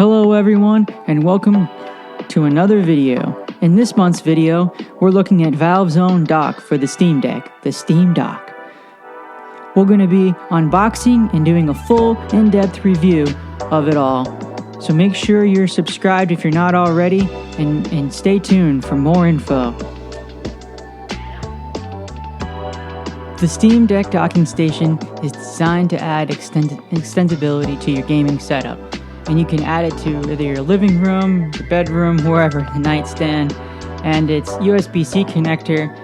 Hello everyone, and welcome to another video. In this month's video, we're looking at Valve's own dock for the Steam Deck, the Steam Dock. We're going to be unboxing and doing a full, in-depth review of it all. So make sure you're subscribed if you're not already, and stay tuned for more info. The Steam Deck docking station is designed to add extensibility to your gaming setup. And you can add it to either your living room, your bedroom, wherever, the nightstand. And its USB-C connector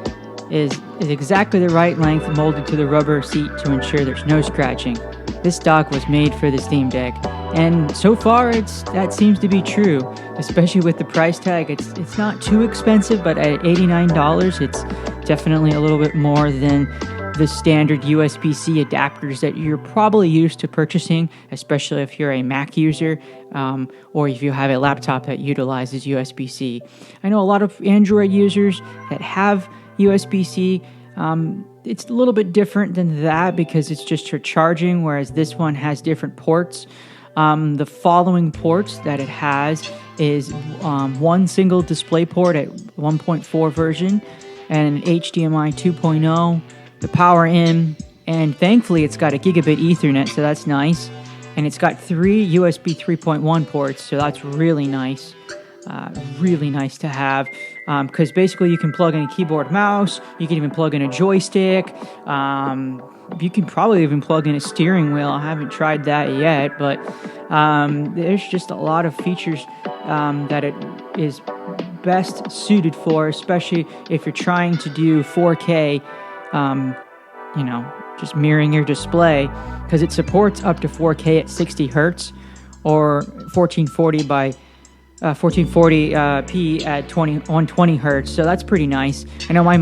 is exactly the right length, molded to the rubber seat to ensure there's no scratching. This dock was made for the Steam Deck, and so far that seems to be true, especially with the price tag. It's not too expensive, but at $89, it's definitely a little bit more than the standard USB-C adapters that you're probably used to purchasing, especially if you're a Mac user or if you have a laptop that utilizes USB-C. I know a lot of Android users that have USB-C. It's a little bit different than that because it's just for charging, whereas this one has different ports. The following ports that it has is one single display port at 1.4 version and an HDMI 2.0, the power in, and thankfully it's got a gigabit Ethernet, so that's nice. And it's got 3 USB 3.1 ports, so that's really nice. Really nice to have, because basically you can plug in a keyboard, mouse, you can even plug in a joystick, you can probably even plug in a steering wheel. I haven't tried that yet, but there's just a lot of features that it is best suited for, especially if you're trying to do 4K, just mirroring your display, because it supports up to 4K at 60 Hertz or 1440 by 1440p at 120 Hertz, so that's pretty nice. I know my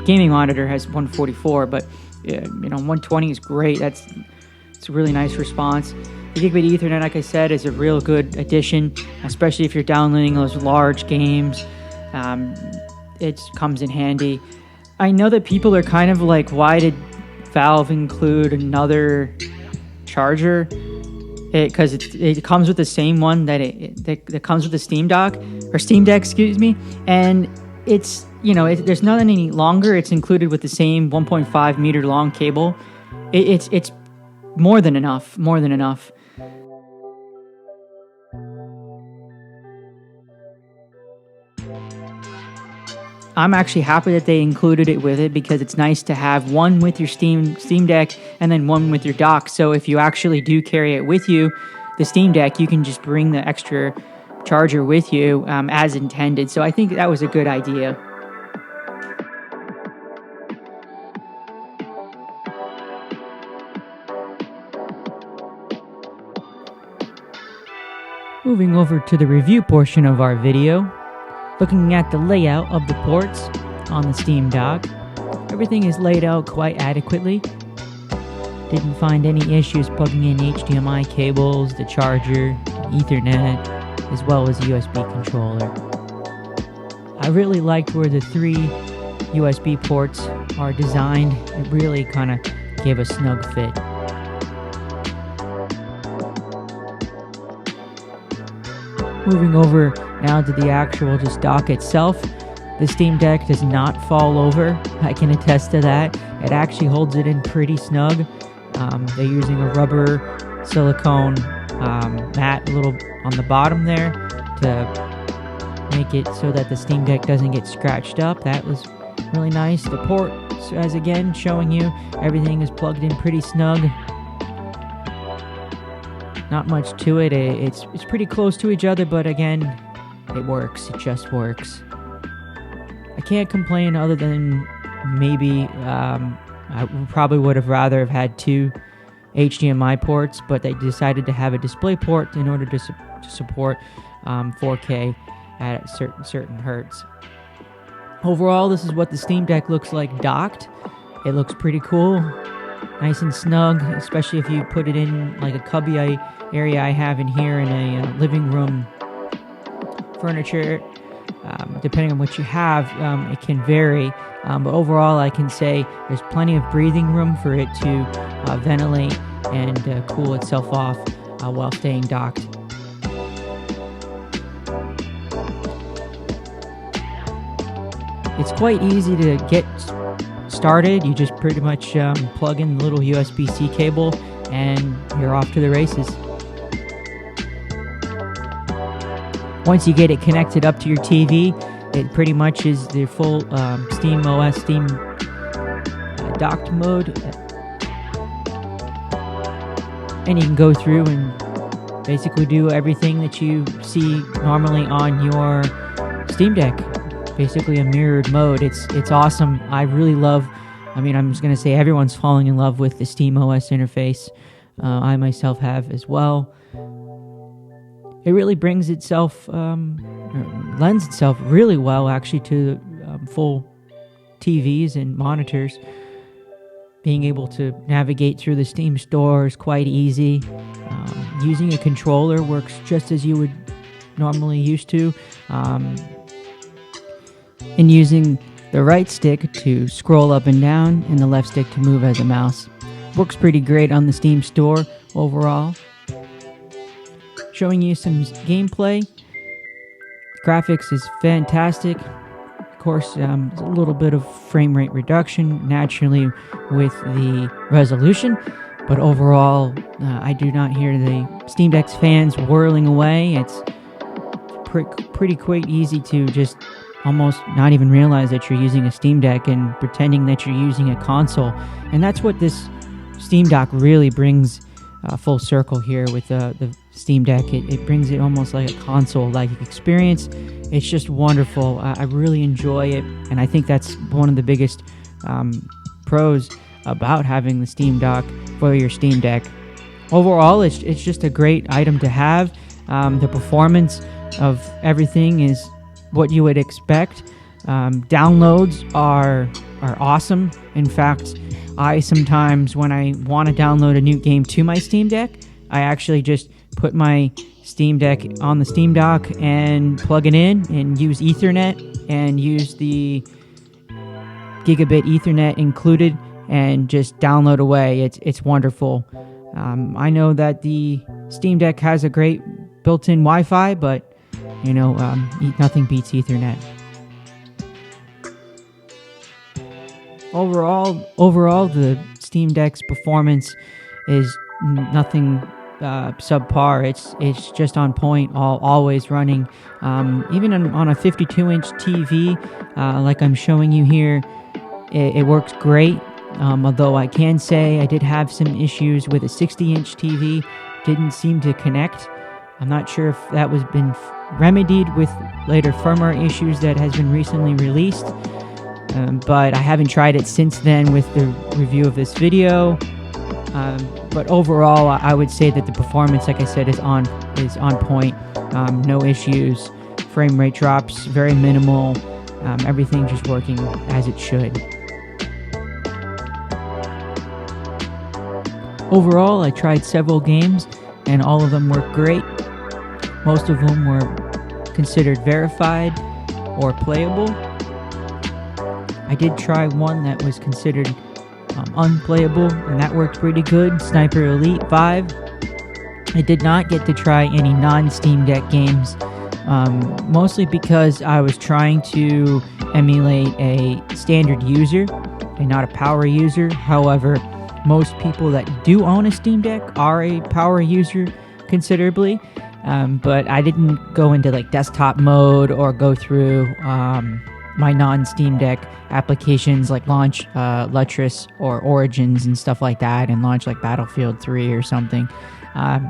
gaming monitor has 144, but 120 is great. It's a really nice response. The gigabit Ethernet, like I said, is a real good addition, especially if you're downloading those large games. It comes in handy. I know that people are kind of like, why did Valve include another charger? Because it comes with the same one that comes with the Steam Deck, excuse me, and it's there's nothing any longer. It's included with the same 1.5 meter long cable. It's more than enough. I'm actually happy that they included it with it, because it's nice to have one with your Steam Deck and then one with your dock. So if you actually do carry it with you, the Steam Deck, you can just bring the extra charger with you as intended. So I think that was a good idea. Moving over to the review portion of our video, looking at the layout of the ports on the Steam Dock, everything is laid out quite adequately. Didn't find any issues plugging in HDMI cables, the charger, Ethernet, as well as the USB controller. I really liked where the 3 USB ports are designed. It really kind of gave a snug fit. Moving over now to the actual dock itself, the Steam Deck does not fall over. I can attest to that. It actually holds it in pretty snug. They're using a rubber silicone mat a little on the bottom there to make it so that the Steam Deck doesn't get scratched up. That was really nice. The ports, as again showing you, everything is plugged in pretty snug. Not much to it. It's pretty close to each other, but again, it works. It just works. I can't complain, other than maybe I probably would have rather have had 2 HDMI ports, but they decided to have a display port in order to support 4K at certain hertz. Overall, this is what the Steam Deck looks like docked. It looks pretty cool. Nice and snug, especially if you put it in like a cubby area I have in here in a living room furniture. Depending on what you have, it can vary, but overall I can say there's plenty of breathing room for it to ventilate and cool itself off while staying docked. It's quite easy to get started. You just pretty much plug in the little USB-C cable and you're off to the races. Once you get it connected up to your TV, it pretty much is the full Steam OS, Steam docked mode. And you can go through and basically do everything that you see normally on your Steam Deck. Basically a mirrored mode. It's awesome. I really love, I'm just going to say everyone's falling in love with the Steam OS interface. I myself have as well. It really lends itself really well actually to full TVs and monitors. Being able to navigate through the Steam store is quite easy. Using a controller works just as you would normally used to. And using the right stick to scroll up and down and the left stick to move as a mouse. Works pretty great on the Steam store overall. Showing you some gameplay. Graphics is fantastic. Of course, a little bit of frame rate reduction naturally with the resolution, but overall, I do not hear the Steam Deck's fans whirling away. It's pretty quite easy to just almost not even realize that you're using a Steam Deck and pretending that you're using a console. And that's what this Steam Dock really brings full circle here with the Steam Deck. It brings it almost like a console-like experience. It's just wonderful. I really enjoy it, and I think that's one of the biggest pros about having the Steam Dock for your Steam Deck. Overall, it's just a great item to have. The performance of everything is what you would expect. Downloads are awesome. In fact, I sometimes, when I want to download a new game to my Steam Deck, I actually just put my Steam Deck on the Steam Dock and plug it in and use Ethernet and use the gigabit Ethernet included and just download away. It's wonderful. I know that the Steam Deck has a great built-in Wi-Fi, but nothing beats Ethernet. Overall, the Steam Deck's performance is nothing subpar. It's just on point, always running. Even on a 52-inch TV, like I'm showing you here, it works great. Although I can say I did have some issues with a 60-inch TV, didn't seem to connect. I'm not sure if that was been remedied with later firmware issues that has been recently released. But I haven't tried it since then with the review of this video. But overall, I would say that the performance, like I said, is on point. No issues. Frame rate drops, very minimal. Everything just working as it should. Overall, I tried several games, and all of them worked great. Most of them were considered verified or playable. I did try one that was considered unplayable, and that worked pretty good, Sniper Elite 5. I did not get to try any non-Steam Deck games, mostly because I was trying to emulate a standard user and not a power user. However, most people that do own a Steam Deck are a power user considerably, but I didn't go into like desktop mode or go through my non-Steam Deck applications like launch Lutris or Origins and stuff like that, and launch like Battlefield 3 or something.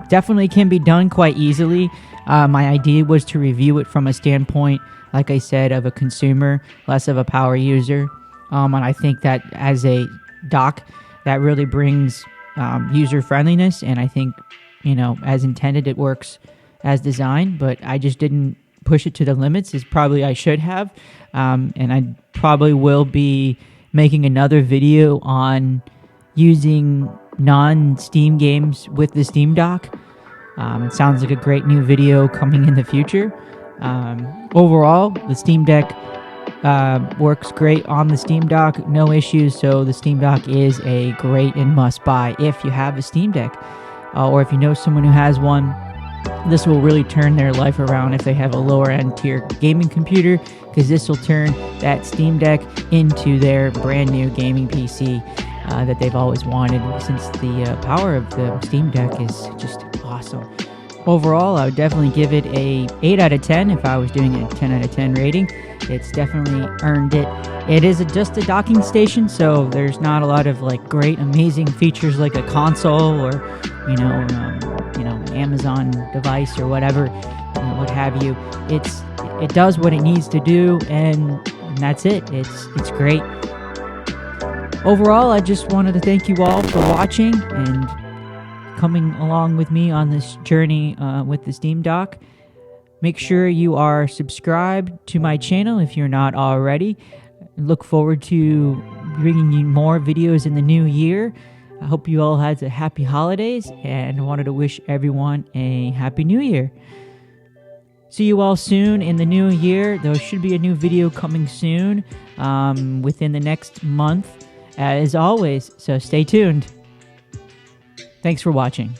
Definitely can be done quite easily. My idea was to review it from a standpoint, like I said, of a consumer, less of a power user. And I think that as a dock, that really brings user friendliness, and I think, as intended, it works as designed, but I just didn't push it to the limits as probably I should have. And I probably will be making another video on using non-Steam games with the Steam Dock. It sounds like a great new video coming in the future. Overall, the Steam Deck works great on the Steam Dock, no issues, so the Steam Dock is a great and must buy if you have a Steam Deck, or if you know someone who has one. This will really turn their life around if they have a lower end tier gaming computer, because this will turn that Steam Deck into their brand new gaming PC that they've always wanted, since the power of the Steam Deck is just awesome. Overall, I would definitely give it a 8 out of 10 if I was doing a 10 out of 10 rating. It's definitely earned it. It is just a docking station, so there's not a lot of like great, amazing features like a console or an Amazon device or whatever, what have you. It does what it needs to do, and that's it. It's great. Overall, I just wanted to thank you all for watching and coming along with me on this journey with the Steam Dock. Make sure you are subscribed to my channel if you're not already. Look forward to bringing you more videos in the new year. I hope you all had a happy holidays, and wanted to wish everyone a happy new year. See you all soon in the new year. There should be a new video coming soon within the next month, as always, so stay tuned. Thanks for watching.